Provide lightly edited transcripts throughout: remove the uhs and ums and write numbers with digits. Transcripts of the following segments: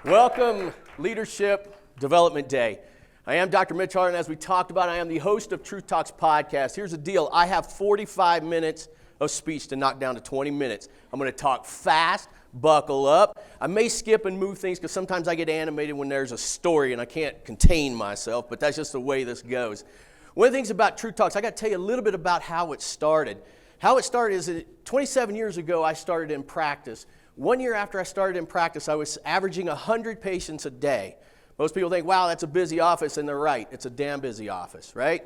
Welcome, Leadership Development Day. I am Dr. Mitch Harlan. As we talked about, I am the host of Truth Talks podcast. Here's the deal. I have 45 minutes of speech to knock down to 20 minutes. I'm going to talk fast, buckle up. I may skip and move things because sometimes I get animated when there's a story and I can't contain myself, but that's just the way this goes. One of the things about Truth Talks, I got to tell you a little bit about how it started. How it started is that 27 years ago, I started in practice. 1 year after I started in practice, I was averaging 100 patients a day. Most people think, wow, that's a busy office, and they're right. It's a damn busy office, right?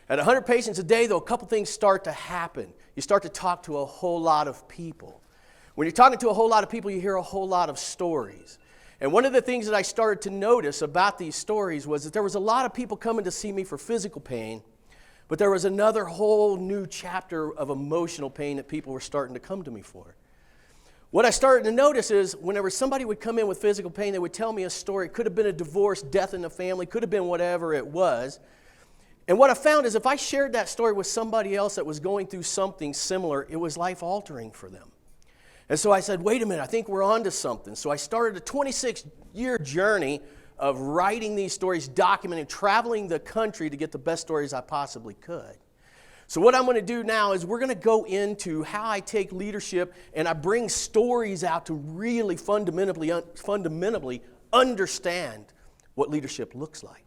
At 100 patients a day, though, a couple things start to happen. You start to talk to a whole lot of people. When you're talking to a whole lot of people, you hear a whole lot of stories. And one of the things that I started to notice about these stories was that there was a lot of people coming to see me for physical pain, but there was another whole new chapter of emotional pain that people were starting to come to me for. What I started to notice is whenever somebody would come in with physical pain, they would tell me a story. It could have been a divorce, death in the family, could have been whatever it was. And what I found is if I shared that story with somebody else that was going through something similar, it was life-altering for them. And so I said, wait a minute, I think we're on to something. So I started a 26-year journey of writing these stories, documenting, traveling the country to get the best stories I possibly could. So what I'm going to do now is we're going to go into how I take leadership and I bring stories out to really fundamentally understand what leadership looks like.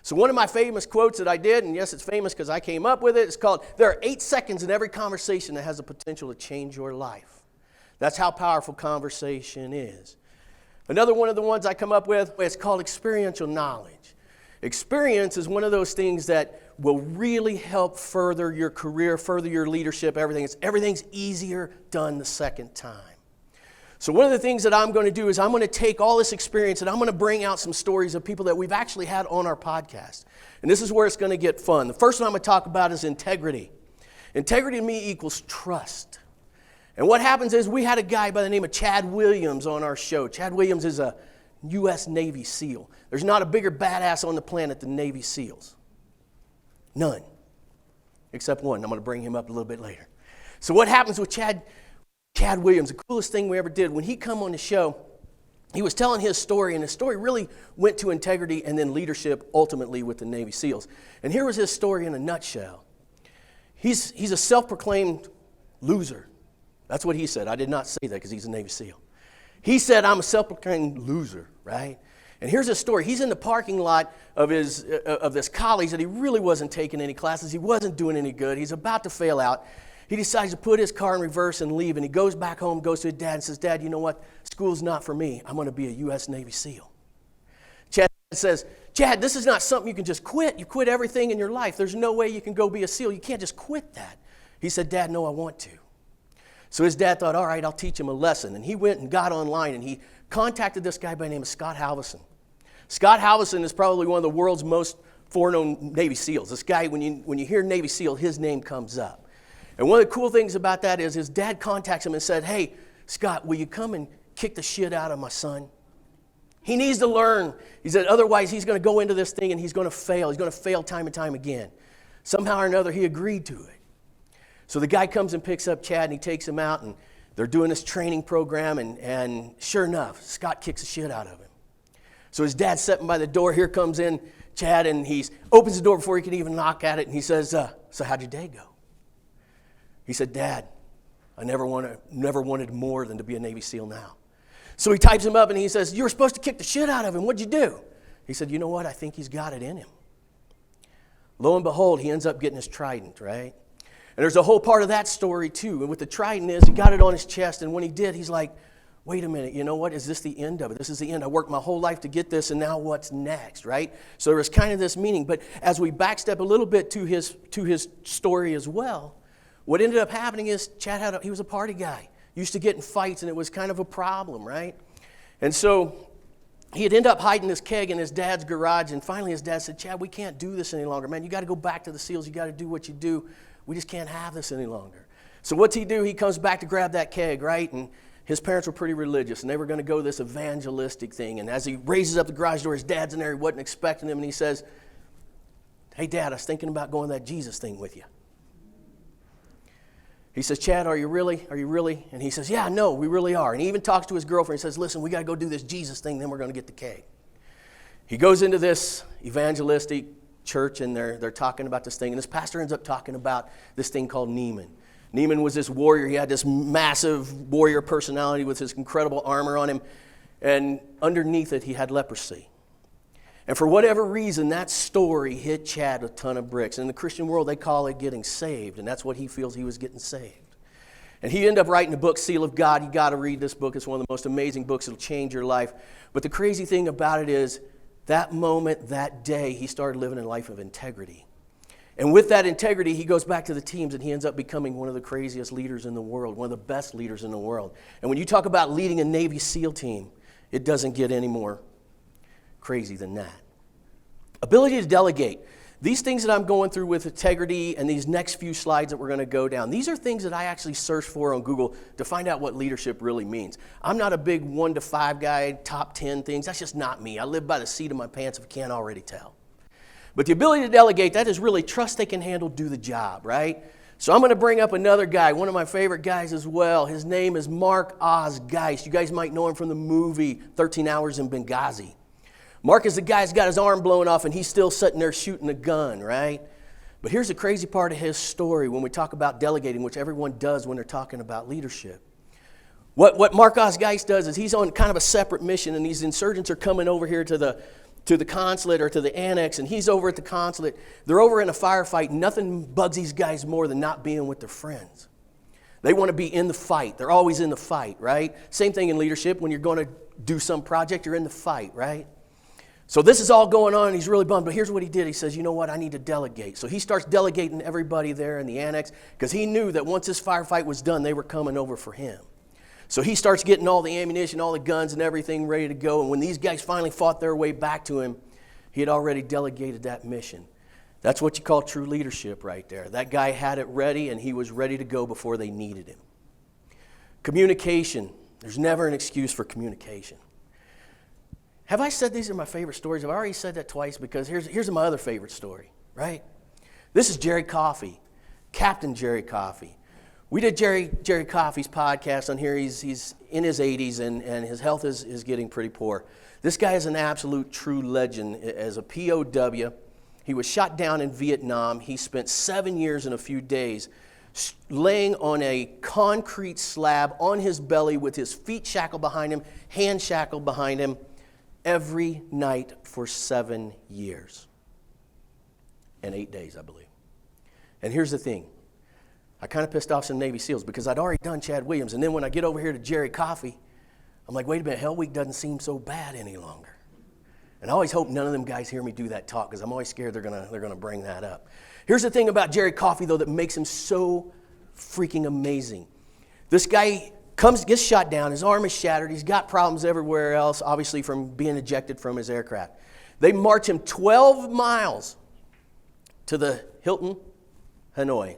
So one of my famous quotes that I did, and yes, it's famous because I came up with it, it's called, there are 8 seconds in every conversation that has the potential to change your life. That's how powerful conversation is. Another one of the ones I come up with is called experiential knowledge. Experience is one of those things that will really help further your career, further your leadership, everything. Everything's easier done the second time. So one of the things that I'm going to do is I'm going to take all this experience and I'm going to bring out some stories of people that we've actually had on our podcast. And this is where it's going to get fun. The first one I'm going to talk about is integrity. Integrity to me equals trust. And what happens is we had a guy by the name of Chad Williams on our show. Chad Williams is a U.S. Navy SEAL. There's not a bigger badass on the planet than Navy SEALs. None. Except one. I'm going to bring him up a little bit later. So what happens with Chad Williams, the coolest thing we ever did, when he come on the show, he was telling his story, and his story really went to integrity and then leadership ultimately with the Navy SEALs. And here was his story in a nutshell. He's a self-proclaimed loser. That's what he said. I did not say that because he's a Navy SEAL. He said, I'm a self-proclaimed loser, right? And here's his story. He's in the parking lot of this college that he really wasn't taking any classes. He wasn't doing any good. He's about to fail out. He decides to put his car in reverse and leave, and he goes back home, goes to his dad and says, Dad, you know what? School's not for me. I'm going to be a U.S. Navy SEAL. Chad says, Chad, this is not something you can just quit. You quit everything in your life. There's no way you can go be a SEAL. You can't just quit that. He said, Dad, no, I want to. So his dad thought, all right, I'll teach him a lesson. And he went and got online, and he contacted this guy by the name of Scott Halverson. Scott Halverson is probably one of the world's most foreknown Navy SEALs. This guy, when you hear Navy SEAL, his name comes up. And one of the cool things about that is his dad contacts him and said, hey, Scott, will you come and kick the shit out of my son? He needs to learn. He said, otherwise he's going to go into this thing and he's going to fail. He's going to fail time and time again. Somehow or another, he agreed to it. So the guy comes and picks up Chad and he takes him out and they're doing this training program and sure enough, Scott kicks the shit out of him. So his dad's sitting by the door. Here comes in Chad and he opens the door before he can even knock at it and he says, so how'd your day go? He said, Dad, I never wanted more than to be a Navy SEAL now. So he types him up and he says, you were supposed to kick the shit out of him. What'd you do? He said, you know what? I think he's got it in him. Lo and behold, he ends up getting his trident, right? And there's a whole part of that story too. And with the trident is, he got it on his chest, and when he did, he's like, wait a minute, you know what? Is this the end of it? This is the end. I worked my whole life to get this, and now what's next, right? So there was kind of this meaning. But as we backstep a little bit to his story as well, what ended up happening is Chad he was a party guy. Used to get in fights, and it was kind of a problem, right? And so he'd end up hiding this keg in his dad's garage, and finally his dad said, Chad, we can't do this any longer, man. You got to go back to the SEALs. You got to do what you do. We just can't have this any longer. So what's he do? He comes back to grab that keg, right? And his parents were pretty religious, and they were going to go this evangelistic thing. And as he raises up the garage door, his dad's in there. He wasn't expecting him, and he says, hey, Dad, I was thinking about going that Jesus thing with you. He says, Chad, are you really? Are you really? And he says, yeah, no, we really are. And he even talks to his girlfriend. He says, listen, we got to go do this Jesus thing, then we're going to get the cake. He goes into this evangelistic church, and they're talking about this thing. And this pastor ends up talking about this thing called Neiman. Neiman was this warrior. He had this massive warrior personality with his incredible armor on him. And underneath it, he had leprosy. And for whatever reason, that story hit Chad a ton of bricks. In the Christian world, they call it getting saved, and that's what he feels he was getting saved. And he ended up writing the book, Seal of God. You got to read this book. It's one of the most amazing books. It'll change your life. But the crazy thing about it is, that moment, that day, he started living a life of integrity. And with that integrity, he goes back to the teams, and he ends up becoming one of the craziest leaders in the world, one of the best leaders in the world. And when you talk about leading a Navy SEAL team, it doesn't get any more crazy than that. Ability to delegate. These things that I'm going through with integrity and these next few slides that we're going to go down, these are things that I actually searched for on Google to find out what leadership really means. I'm not a big 1 to 5 guy, top 10 things. That's just not me. I live by the seat of my pants if you can't already tell. But the ability to delegate, that is really trust they can handle, do the job, right? So I'm going to bring up another guy, one of my favorite guys as well. His name is Mark Geist. You guys might know him from the movie 13 Hours in Benghazi. Mark is the guy who's got his arm blown off and he's still sitting there shooting a gun, right? But here's the crazy part of his story when we talk about delegating, which everyone does when they're talking about leadership. What Mark Geist does is he's on kind of a separate mission, and these insurgents are coming over here to the consulate or to the annex, and he's over at the consulate. They're over in a firefight. Nothing bugs these guys more than not being with their friends. They want to be in the fight. They're always in the fight, right? Same thing in leadership. When you're going to do some project, you're in the fight, right? So this is all going on, and he's really bummed. But here's what he did. He says, you know what? I need to delegate. So he starts delegating everybody there in the annex because he knew that once this firefight was done, they were coming over for him. So he starts getting all the ammunition, all the guns and everything ready to go. And when these guys finally fought their way back to him, he had already delegated that mission. That's what you call true leadership right there. That guy had it ready, and he was ready to go before they needed him. Communication. There's never an excuse for communication. Have I said these are my favorite stories? I've already said that twice because here's my other favorite story, right? This is Jerry Coffey, Captain Jerry Coffey. We did Jerry Coffey's podcast on here. He's in his 80s, and his health is getting pretty poor. This guy is an absolute true legend as a POW. He was shot down in Vietnam. He spent 7 years and a few days laying on a concrete slab on his belly with his feet shackled behind him, hands shackled behind him, every night for 7 years and 8 days, I believe. And here's the thing. I kind of pissed off some Navy SEALs because I'd already done Chad Williams. And then when I get over here to Jerry Coffey, I'm like, wait a minute, Hell Week doesn't seem so bad any longer. And I always hope none of them guys hear me do that talk because I'm always scared they're gonna bring that up. Here's the thing about Jerry Coffey, though, that makes him so freaking amazing. This guy gets shot down, his arm is shattered, he's got problems everywhere else, obviously from being ejected from his aircraft. They march him 12 miles to the Hilton, Hanoi,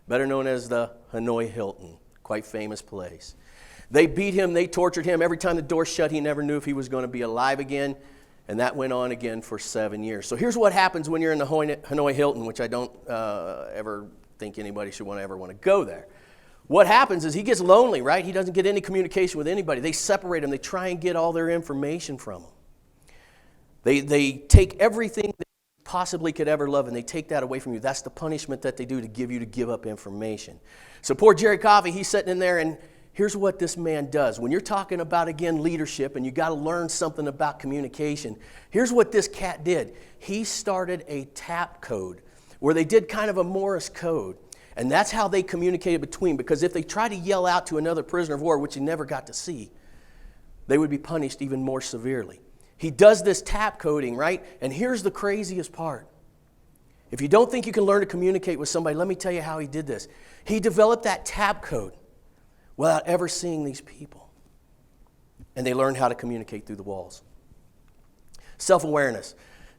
better known as the Hanoi Hilton, quite famous place. They beat him, they tortured him. Every time the door shut, he never knew if he was going to be alive again, and that went on again for 7 years. So here's what happens when you're in the Hanoi Hilton, which I don't ever think anybody should ever want to go there. What happens is he gets lonely, right? He doesn't get any communication with anybody. They separate him. They try and get all their information from him. They take everything that you possibly could ever love, and they take that away from you. That's the punishment that they do to give up information. So poor Jerry Coffey, he's sitting in there, and here's what this man does. When you're talking about, again, leadership, and you got to learn something about communication, here's what this cat did. He started a tap code where they did kind of a Morse code. And that's how they communicated between, because if they tried to yell out to another prisoner of war, which he never got to see, they would be punished even more severely. He does this tap coding, right? And here's the craziest part. If you don't think you can learn to communicate with somebody, let me tell you how he did this. He developed that tap code without ever seeing these people. And they learned how to communicate through the walls. Self-awareness.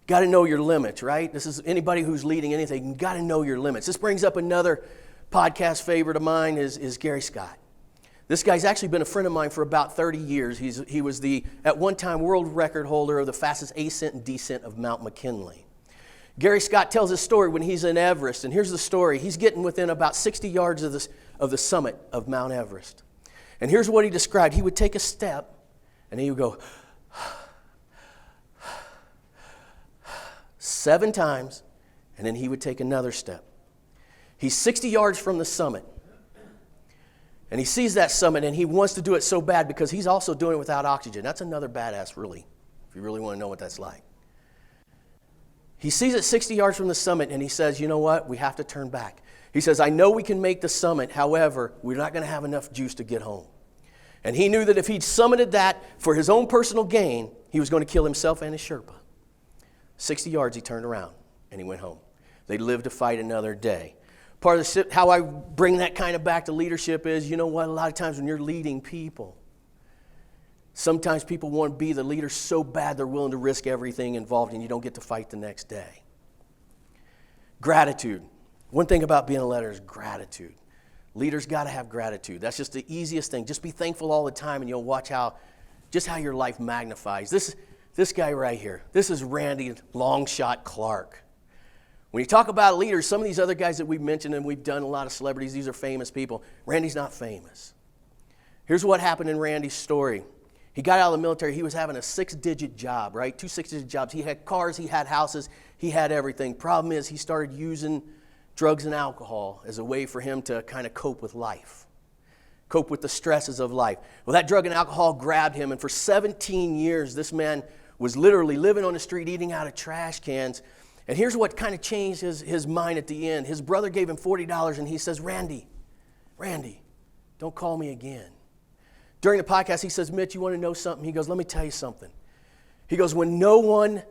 Got to know your limits, right? This is anybody who's leading anything. You got to know your limits. This brings up another podcast favorite of mine is Gary Scott. This guy's actually been a friend of mine for about 30 years. He was the, at one time, world record holder of the fastest ascent and descent of Mount McKinley. Gary Scott tells his story when he's in Everest, and here's the story. He's getting within about 60 yards of the summit of Mount Everest. And here's what he described. He would take a step, and he would go 7 times, and then he would take another step. He's 60 yards from the summit. And he sees that summit, and he wants to do it so bad because he's also doing it without oxygen. That's another badass, really, if you really want to know what that's like. He sees it 60 yards from the summit, and he says, you know what? We have to turn back. He says, I know we can make the summit. However, we're not going to have enough juice to get home. And he knew that if he'd summited that for his own personal gain, he was going to kill himself and his Sherpa. 60 yards, he turned around, and he went home. They lived to fight another day. Part of how I bring that kind of back to leadership is, you know what? A lot of times when you're leading people, sometimes people want to be the leader so bad they're willing to risk everything involved, and you don't get to fight the next day. Gratitude. One thing about being a leader is gratitude. Leaders got to have gratitude. That's just the easiest thing. Just be thankful all the time, and you'll watch how your life magnifies. This guy right here, this is Randy Longshot Clark. When you talk about leaders, some of these other guys that we've mentioned, and we've done a lot of celebrities, these are famous people. Randy's not famous. Here's what happened in Randy's story. He got out of the military. He was having a 6-digit job, right? 2 6-digit jobs. He had cars. He had houses. He had everything. Problem is, he started using drugs and alcohol as a way for him to kind of cope with life, cope with the stresses of life. Well, that drug and alcohol grabbed him, and for 17 years, this man was literally living on the street, eating out of trash cans. And here's what kind of changed his mind at the end. His brother gave him $40, and he says, Randy, don't call me again. During the podcast, he says, Mitch, you want to know something? He goes, let me tell you something. He goes, when no one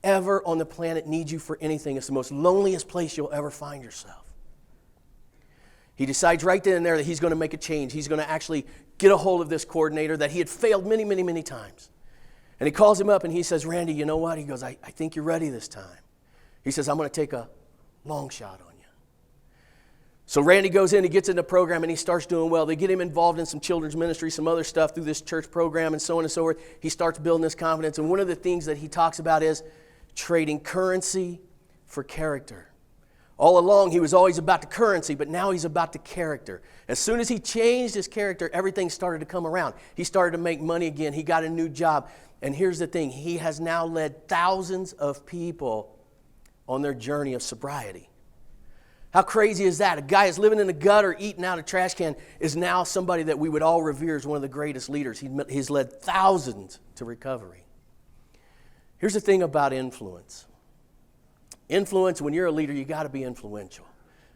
ever on the planet needs you for anything, it's the most loneliest place you'll ever find yourself. He decides right then and there that he's going to make a change. He's going to actually get a hold of this coordinator that he had failed many, many, many times. And he calls him up, and he says, Randy, you know what? He goes, I think you're ready this time. He says, I'm going to take a long shot on you. So Randy goes in, he gets in the program, and he starts doing well. They get him involved in some children's ministry, some other stuff through this church program, and so on and so forth. He starts building this confidence. And one of the things that he talks about is trading currency for character. All along, he was always about the currency, but now he's about the character. As soon as he changed his character, everything started to come around. He started to make money again. He got a new job. And here's the thing. He has now led thousands of people on their journey of sobriety. How crazy is that? A guy that's living in the gutter, eating out of a trash can, is now somebody that we would all revere as one of the greatest leaders. He's led thousands to recovery. Here's the thing about influence. Influence, when you're a leader, you got to be influential.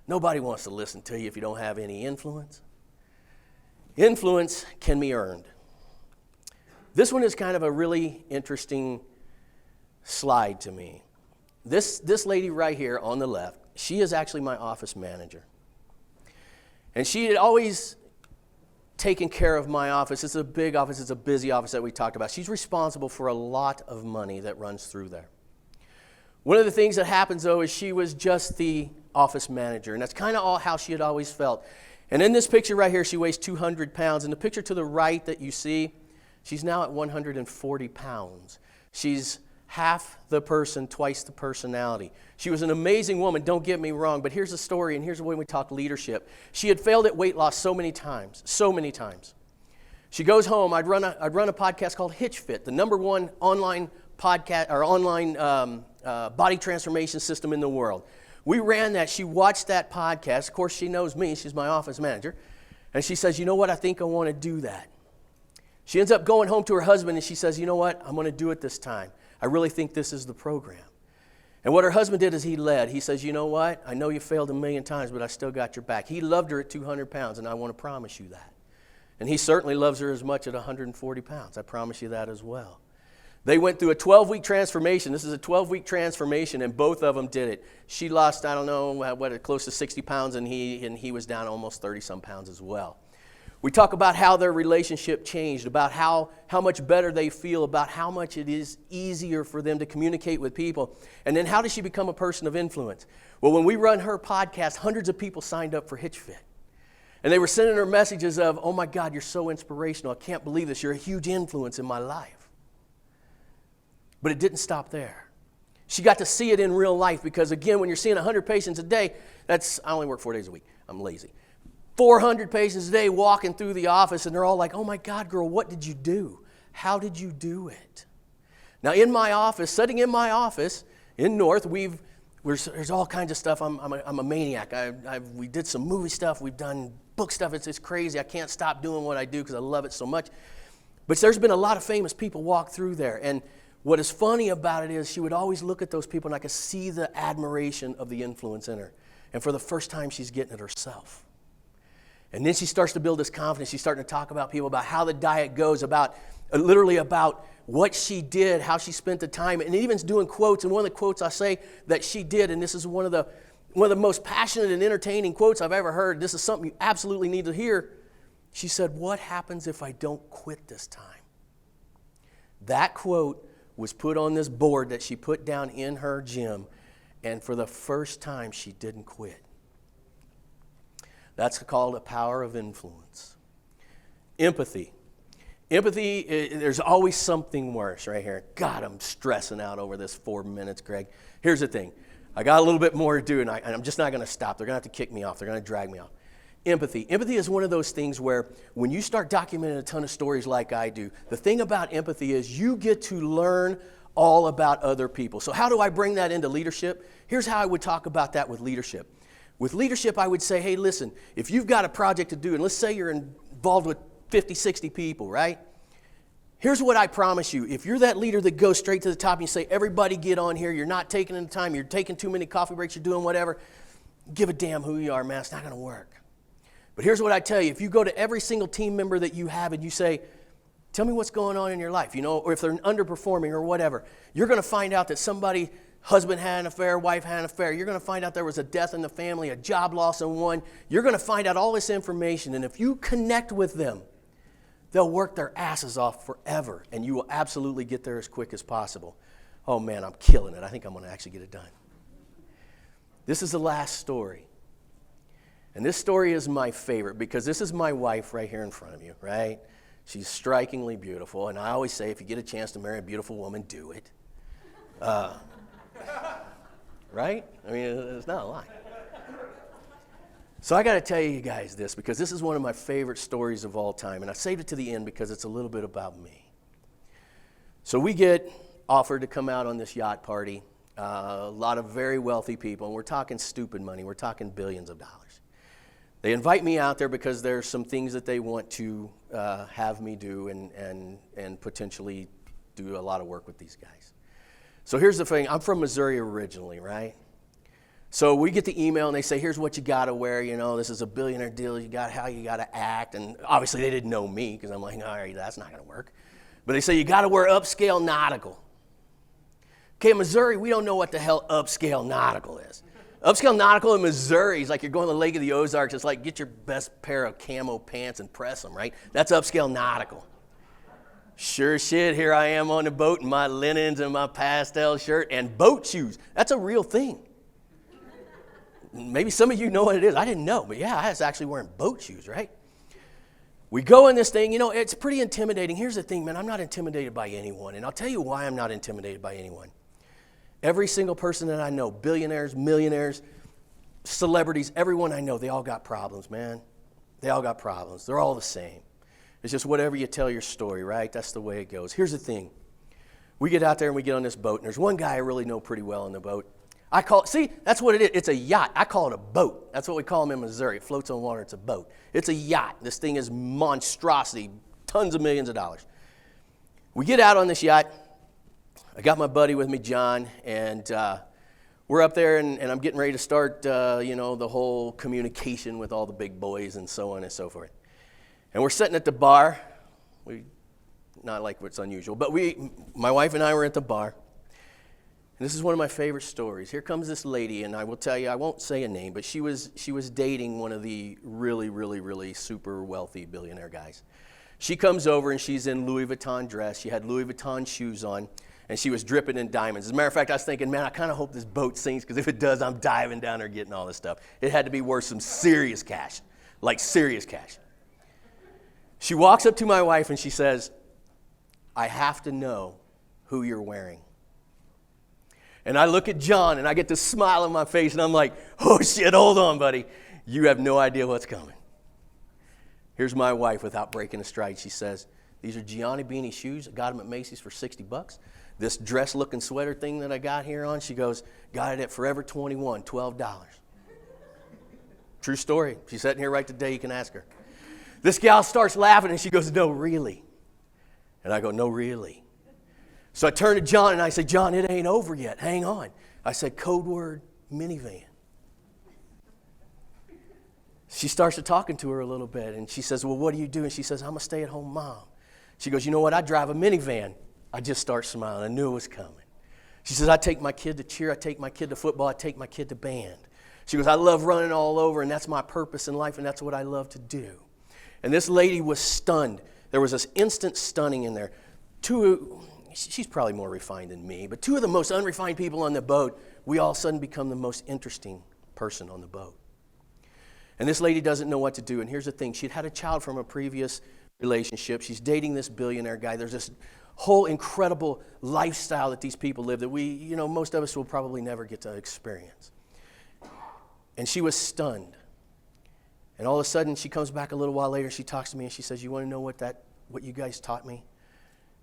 Nobody wants to listen to you if you don't have any influence. Influence can be earned. This one is kind of a really interesting slide to me. This lady right here on the left, she is actually my office manager. And she had always taken care of my office. It's a big office. It's a busy office that we talked about. She's responsible for a lot of money that runs through there. One of the things that happens, though, is she was just the office manager. And that's kind of all how she had always felt. And in this picture right here, she weighs 200 pounds. In the picture to the right that you see, she's now at 140 pounds. She's half the person, twice the personality. She was an amazing woman, don't get me wrong, but here's the story, and here's when we talk leadership. She had failed at weight loss so many times. She goes home. I'd run a podcast called Hitch Fit, the #1 online podcast or online body transformation system in the world. We ran that. She watched that podcast. Of course, she knows me. She's my office manager. And she says, you know what? I think I want to do that. She ends up going home to her husband, and she says, you know what? I'm going to do it this time. I really think this is the program. And what her husband did is he led. He says, you know what? I know you failed a million times, but I still got your back. He loved her at 200 pounds, and I want to promise you that. And he certainly loves her as much at 140 pounds. I promise you that as well. They went through a 12-week transformation. This is a 12-week transformation, and both of them did it. She lost, I don't know, close to 60 pounds, and he was down almost 30-some pounds as well. We talk about how their relationship changed, about how much better they feel, about how much it is easier for them to communicate with people. And then how does she become a person of influence? Well, when we run her podcast, hundreds of people signed up for Hitch Fit. And they were sending her messages of, oh my God, you're so inspirational. I can't believe this. You're a huge influence in my life. But it didn't stop there. She got to see it in real life because, again, when you're seeing 100 patients a day, I only work 4 days a week. I'm lazy. 400 patients a day walking through the office, and they're all like, oh, my God, girl, what did you do? How did you do it? Now, in my office, sitting in my office in North, there's all kinds of stuff. I'm a maniac. We did some movie stuff. We've done book stuff. It's crazy. I can't stop doing what I do because I love it so much. But there's been a lot of famous people walk through there. And what is funny about it is she would always look at those people, and I could see the admiration of the influence in her. And for the first time, she's getting it herself. And then she starts to build this confidence. She's starting to talk about people, about how the diet goes, literally about what she did, how she spent the time, and even doing quotes. And one of the quotes I say that she did, and this is one of the most passionate and entertaining quotes I've ever heard. This is something you absolutely need to hear. She said, what happens if I don't quit this time? That quote was put on this board that she put down in her gym, and for the first time, she didn't quit. That's called a power of influence. Empathy. Empathy, there's always something worse right here. God, I'm stressing out over this 4 minutes, Greg. Here's the thing. I got a little bit more to do, and I'm just not going to stop. They're going to have to kick me off. They're going to drag me off. Empathy. Empathy is one of those things where when you start documenting a ton of stories like I do, the thing about empathy is you get to learn all about other people. So how do I bring that into leadership? Here's how I would talk about that with leadership. With leadership, I would say, hey, listen, if you've got a project to do, and let's say you're involved with 50, 60 people, right? Here's what I promise you. If you're that leader that goes straight to the top and you say, everybody get on here, you're not taking the time, you're taking too many coffee breaks, you're doing whatever, give a damn who you are, man, it's not going to work. But here's what I tell you. If you go to every single team member that you have and you say, tell me what's going on in your life, or if they're underperforming or whatever, you're going to find out that somebody, husband had an affair, wife had an affair. You're going to find out there was a death in the family, a job loss in one. You're going to find out all this information, and if you connect with them, they'll work their asses off forever, and you will absolutely get there as quick as possible. Oh, man, I'm killing it. I think I'm going to actually get it done. This is the last story. And this story is my favorite because this is my wife right here in front of you, right? She's strikingly beautiful, and I always say if you get a chance to marry a beautiful woman, do it. Right? I mean, it's not a lie. So I got to tell you guys this because this is one of my favorite stories of all time, and I saved it to the end because it's a little bit about me. So we get offered to come out on this yacht party, a lot of very wealthy people, and we're talking stupid money. We're talking billions of dollars. They invite me out there because there's some things that they want to have me do and potentially do a lot of work with these guys. So here's the thing. I'm from Missouri originally, right? So we get the email and they say, here's what you got to wear. This is a billionaire deal. How you got to act. And obviously they didn't know me because I'm like, all right, that's not going to work. But they say you got to wear upscale nautical. Okay, in Missouri, we don't know what the hell upscale nautical is. Upscale nautical in Missouri is like you're going to the Lake of the Ozarks. It's like get your best pair of camo pants and press them, right? That's upscale nautical. Sure shit, here I am on the boat in my linens and my pastel shirt and boat shoes. That's a real thing. Maybe some of you know what it is. I didn't know, but yeah, I was actually wearing boat shoes, right? We go in this thing, it's pretty intimidating. Here's the thing, man, I'm not intimidated by anyone, and I'll tell you why I'm not intimidated by anyone. Every single person that I know, billionaires, millionaires, celebrities, everyone I know, they all got problems, man. They all got problems. They're all the same. It's just whatever you tell your story, right? That's the way it goes. Here's the thing. We get out there and we get on this boat, and there's one guy I really know pretty well on the boat. That's what it is. It's a yacht. I call it a boat. That's what we call them in Missouri. It floats on water. It's a boat. It's a yacht. This thing is monstrosity, tons of millions of dollars. We get out on this yacht. I got my buddy with me, John, and we're up there, and I'm getting ready to start, the whole communication with all the big boys and so on and so forth. And we're sitting at the bar. Not like what's unusual, but my wife and I were at the bar. And this is one of my favorite stories. Here comes this lady, and I will tell you, I won't say a name, but she was dating one of the really, really, really super wealthy billionaire guys. She comes over, and she's in Louis Vuitton dress. She had Louis Vuitton shoes on, and she was dripping in diamonds. As a matter of fact, I was thinking, man, I kind of hope this boat sinks, because if it does, I'm diving down there getting all this stuff. It had to be worth some serious cash, like serious cash. She walks up to my wife, and she says, I have to know who you're wearing. And I look at John, and I get this smile on my face, and I'm like, oh, shit, hold on, buddy. You have no idea what's coming. Here's my wife without breaking a stride. She says, these are Gianni Beanie shoes. I got them at Macy's for $60. This dress-looking sweater thing that I got here on, she goes, got it at Forever 21, $12. True story. She's sitting here right today. You can ask her. This gal starts laughing, and she goes, no, really? And I go, no, really? So I turn to John, and I say, John, it ain't over yet. Hang on. I said, code word, minivan. She starts to talking to her a little bit, and she says, well, what do you do? And she says, I'm a stay-at-home mom. She goes, you know what? I drive a minivan. I just start smiling. I knew it was coming. She says, I take my kid to cheer. I take my kid to football. I take my kid to band. She goes, I love running all over, and that's my purpose in life, and that's what I love to do. And this lady was stunned. There was this instant stunning in there. She's probably more refined than me, but two of the most unrefined people on the boat, we all of a sudden become the most interesting person on the boat. And this lady doesn't know what to do. And here's the thing. She'd had a child from a previous relationship. She's dating this billionaire guy. There's this whole incredible lifestyle that these people live that most of us will probably never get to experience. And she was stunned. And all of a sudden, she comes back a little while later. She talks to me and she says, you want to know what you guys taught me?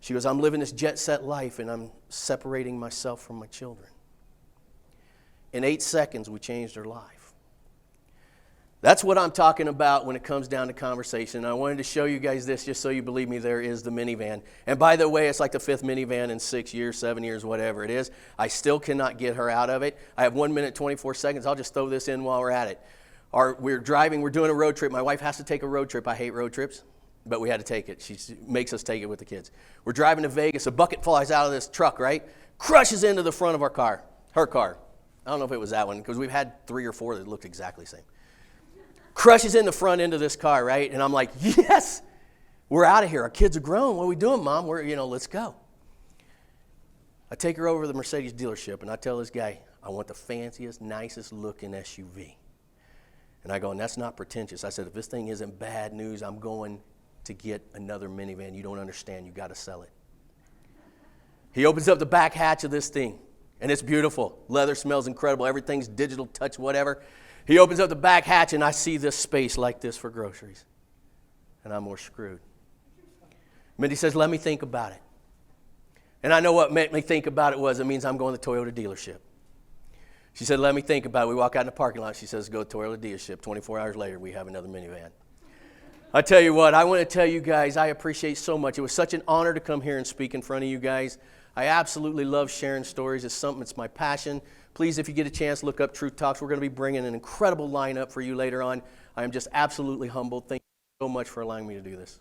She goes, I'm living this jet-set life, and I'm separating myself from my children. In 8 seconds, we changed her life. That's what I'm talking about when it comes down to conversation. I wanted to show you guys this just so you believe me, there is the minivan. And by the way, it's like the 5th minivan in 6 years, 7 years, whatever it is. I still cannot get her out of it. I have 1 minute, 24 seconds. I'll just throw this in while we're at it. We're driving, we're doing a road trip. My wife has to take a road trip. I hate road trips. But we had to take it. She makes us take it with the kids. We're driving to Vegas. A bucket flies out of this truck, right? Crushes into the front of our car. Her car. I don't know if it was that one, because we've had 3 or 4 that looked exactly the same. Crushes in the front end of this car, right? And I'm like, yes, we're out of here. Our kids are grown. What are we doing, Mom? Let's go. I take her over to the Mercedes dealership, and I tell this guy, I want the fanciest, nicest looking SUV. And I go, and that's not pretentious. I said, if this thing isn't bad news, I'm going to get another minivan. You don't understand. You got to sell it. He opens up the back hatch of this thing, and it's beautiful. Leather smells incredible. Everything's digital touch, whatever. He opens up the back hatch, and I see this space like this for groceries. And I'm more screwed. Mindy says, let me think about it. And I know what made me think about it means I'm going to the Toyota dealership. She said, let me think about it. We walk out in the parking lot. She says, go to the Toyota dealership. 24 hours later, we have another minivan. I tell you what, I want to tell you guys, I appreciate so much. It was such an honor to come here and speak in front of you guys. I absolutely love sharing stories. It's my passion. Please, if you get a chance, look up Truth Talks. We're going to be bringing an incredible lineup for you later on. I am just absolutely humbled. Thank you so much for allowing me to do this.